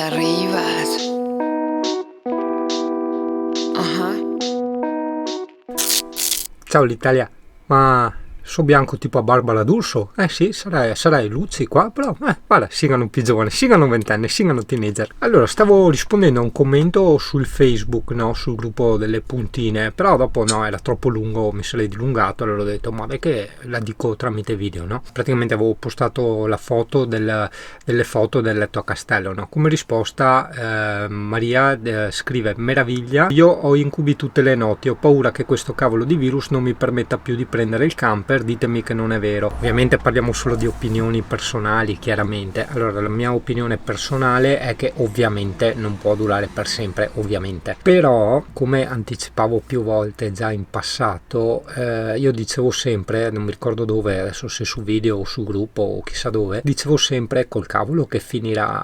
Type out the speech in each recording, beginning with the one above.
arrivas. Ciao l'Italia, ma so bianco tipo a Barbara D'Urso? Sì, sarai Luci qua, però guarda, singano più giovane, singano ventenni, singano teenager. Allora, stavo rispondendo a un commento sul Facebook, no, sul gruppo delle puntine, però dopo no, era troppo lungo, mi sarei dilungato, allora ho detto, ma che la dico tramite video, no? Praticamente avevo postato la foto delle foto del letto a castello, no? Come risposta Maria scrive, meraviglia, io ho incubi tutte le notti, ho paura che questo cavolo di virus non mi permetta più di prendere il camper, ditemi che non è vero. Ovviamente parliamo solo di opinioni personali, chiaramente. Allora, la mia opinione personale è che ovviamente non può durare per sempre, ovviamente. Però, come anticipavo più volte già in passato, io dicevo sempre, non mi ricordo dove, adesso se su video o su gruppo o chissà dove, dicevo sempre col cavolo che finirà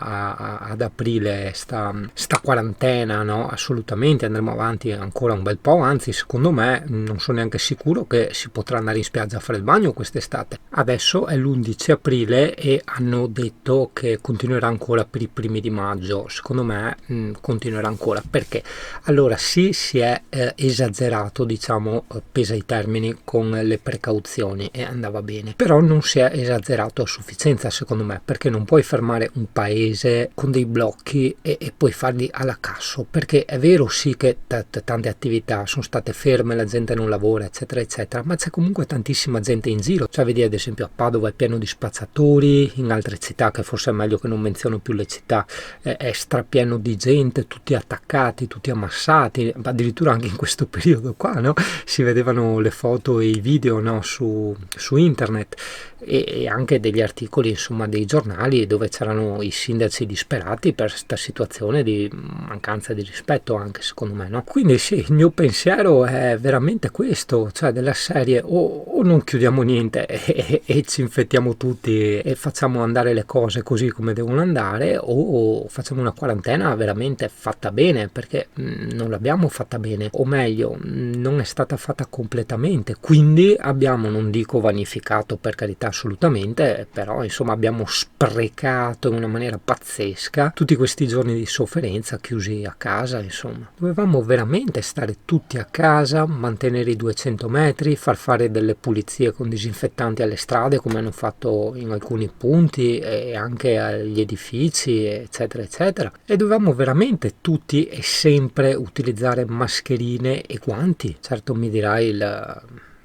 ad aprile sta quarantena, no? Assolutamente, andremo avanti ancora un bel po', anzi secondo me non sono neanche sicuro che si potrà andare in spiaggia a fare il bagno quest'estate. Adesso è l'11 aprile e hanno detto che continuerà ancora per i primi di maggio. Secondo me continuerà ancora, perché allora sì, si è esagerato, diciamo, pesa i termini, con le precauzioni e andava bene, però non si è esagerato a sufficienza secondo me, perché non puoi fermare un paese con dei blocchi e poi farli alla casso, perché è vero sì che tante attività sono state ferme, la gente non lavora eccetera eccetera, ma c'è comunque tantissima gente in giro, cioè vedi ad esempio a Padova è pieno di spazzatori, in altre città, che forse è meglio che non menziono più le città, è strapieno di gente, tutti attaccati, tutti ammassati, addirittura anche in questo periodo qua, no? Si vedevano le foto e i video, no? su internet e anche degli articoli, insomma, dei giornali dove c'erano i sindaci disperati per questa situazione di mancanza di rispetto, anche secondo me, no? Quindi sì, il mio pensiero è veramente questo, cioè della serie o non chiudiamo niente e ci infettiamo tutti e facciamo andare le cose così come devono andare, o facciamo una quarantena veramente fatta bene, perché non l'abbiamo fatta bene, o meglio non è stata fatta completamente, quindi abbiamo, non dico vanificato, per carità, assolutamente, però insomma abbiamo sprecato in una maniera pazzesca tutti questi giorni di sofferenza chiusi a casa. Insomma, dovevamo veramente stare tutti a casa, mantenere i 200 metri, far fare delle pulizie con disinfettanti alle strade come hanno fatto in alcuni punti e anche agli edifici eccetera eccetera, e dovevamo veramente tutti e sempre utilizzare mascherine e guanti. Certo mi dirai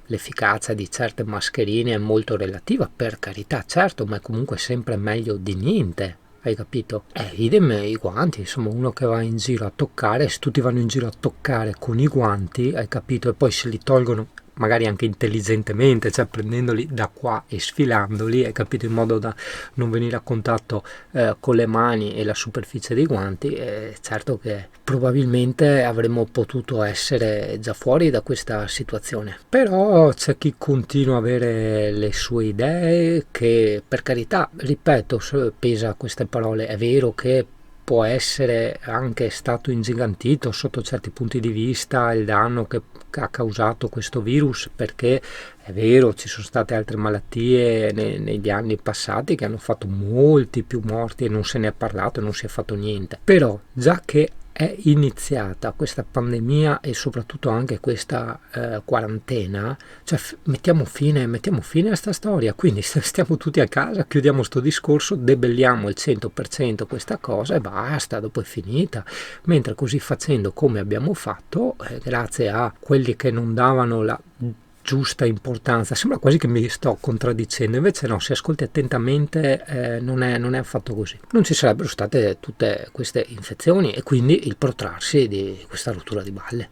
l'efficacia di certe mascherine è molto relativa, per carità, certo, ma è comunque sempre meglio di niente, hai capito? Idem i guanti, insomma, uno che va in giro a toccare, se tutti vanno in giro a toccare con i guanti, hai capito, e poi se li tolgono magari anche intelligentemente, cioè prendendoli da qua e sfilandoli, hai capito, in modo da non venire a contatto con le mani e la superficie dei guanti, certo che probabilmente avremmo potuto essere già fuori da questa situazione. Però c'è chi continua a avere le sue idee, che per carità, ripeto, pesa queste parole, è vero che può essere anche stato ingigantito sotto certi punti di vista il danno che ha causato questo virus, perché è vero, ci sono state altre malattie negli anni passati che hanno fatto molti più morti e non se ne è parlato e non si è fatto niente. Però già che è iniziata questa pandemia e soprattutto anche questa quarantena, cioè mettiamo fine a sta storia, quindi stiamo tutti a casa, chiudiamo sto discorso, debelliamo il 100% questa cosa e basta, dopo è finita. Mentre così facendo, come abbiamo fatto, grazie a quelli che non davano la giusta importanza, sembra quasi che mi sto contraddicendo, invece no, se ascolti attentamente non è affatto così, non ci sarebbero state tutte queste infezioni e quindi il protrarsi di questa rottura di balle.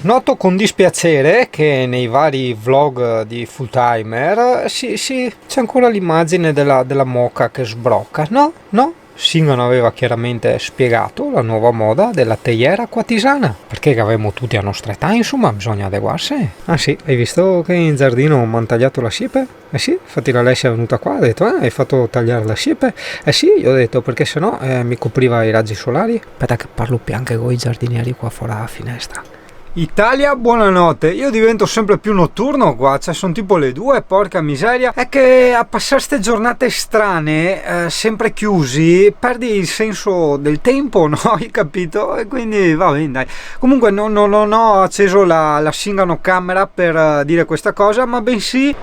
Noto con dispiacere che nei vari vlog di Full Timer c'è ancora l'immagine della moka che sbrocca, no? Singano aveva chiaramente spiegato la nuova moda della teiera acquatisana, perché avremo tutti a nostra età, insomma, bisogna adeguarsi. Ah sì, hai visto che in giardino mi hanno tagliato la siepe? Sì, infatti la Alessia è venuta qua, ha detto, hai fatto tagliare la siepe? Sì, io ho detto, perché sennò mi copriva i raggi solari. Aspetta che parlo più anche con i giardinieri qua fuori dalla finestra. Italia, buonanotte. Io divento sempre più notturno qua, cioè sono tipo le 2, porca miseria. È che a passare ste giornate strane, sempre chiusi, perdi il senso del tempo, no? Hai capito? E quindi va bene, dai. Comunque non ho acceso la Singano camera per dire questa cosa, ma bensì...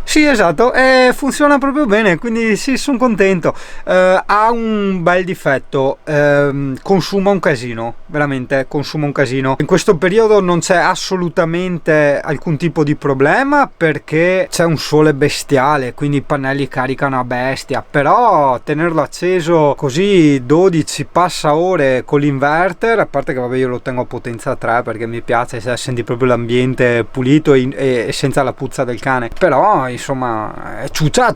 Sì, esatto, funziona proprio bene, quindi sì, sono contento. Ha un bel difetto, consuma un casino, veramente consuma un casino. In questo periodo non c'è assolutamente alcun tipo di problema perché c'è un sole bestiale, quindi i pannelli caricano a bestia, però tenerlo acceso così 12 passa ore con l'inverter, a parte che vabbè io lo tengo a potenza 3 perché mi piace, senti proprio l'ambiente pulito e senza la puzza del cane, però insomma ciuccia,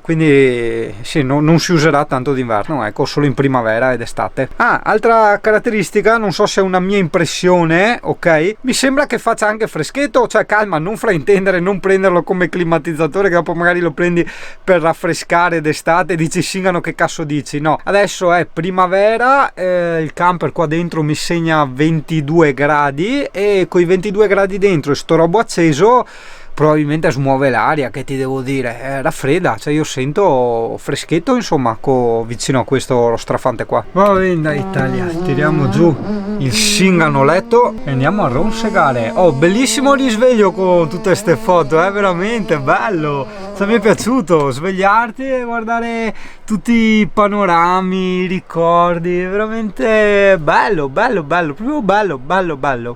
quindi sì, non si userà tanto d'inverno, ecco, solo in primavera ed estate. Altra caratteristica, non so se è una mia impressione, ok, mi sembra che faccia anche freschetto, cioè calma, non fraintendere, non prenderlo come climatizzatore che dopo magari lo prendi per raffrescare d'estate e dici Singano che cazzo dici, no, adesso è primavera, il camper qua dentro mi segna 22 gradi e con i 22 gradi dentro e sto robo acceso probabilmente smuove l'aria, che ti devo dire, raffredda, cioè io sento freschetto insomma vicino a questo strafante qua. Va bene, da Italia, tiriamo giù il Singano letto e andiamo a ronsegare. Oh, bellissimo risveglio con tutte queste foto, veramente bello, cioè, mi è piaciuto svegliarti e guardare tutti i panorami, i ricordi, veramente bello, proprio bello.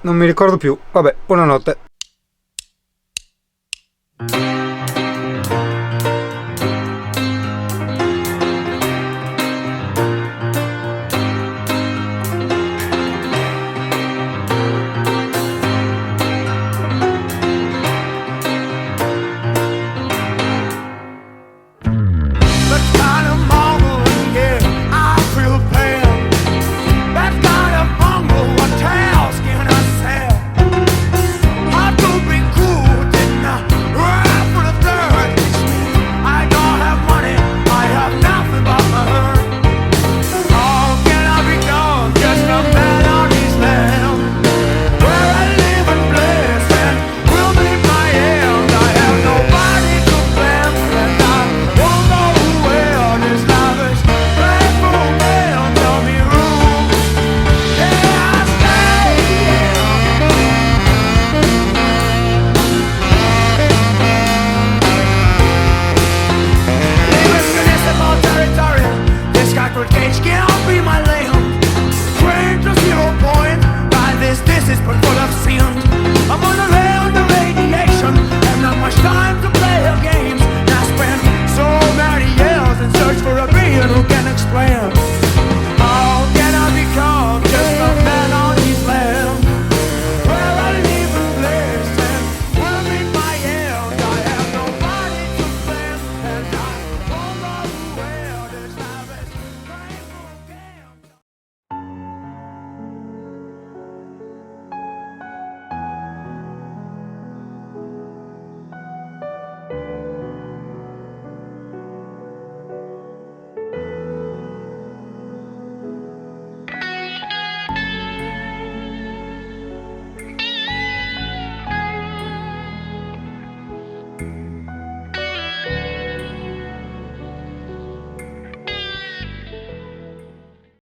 Non mi ricordo più. Vabbè, buonanotte.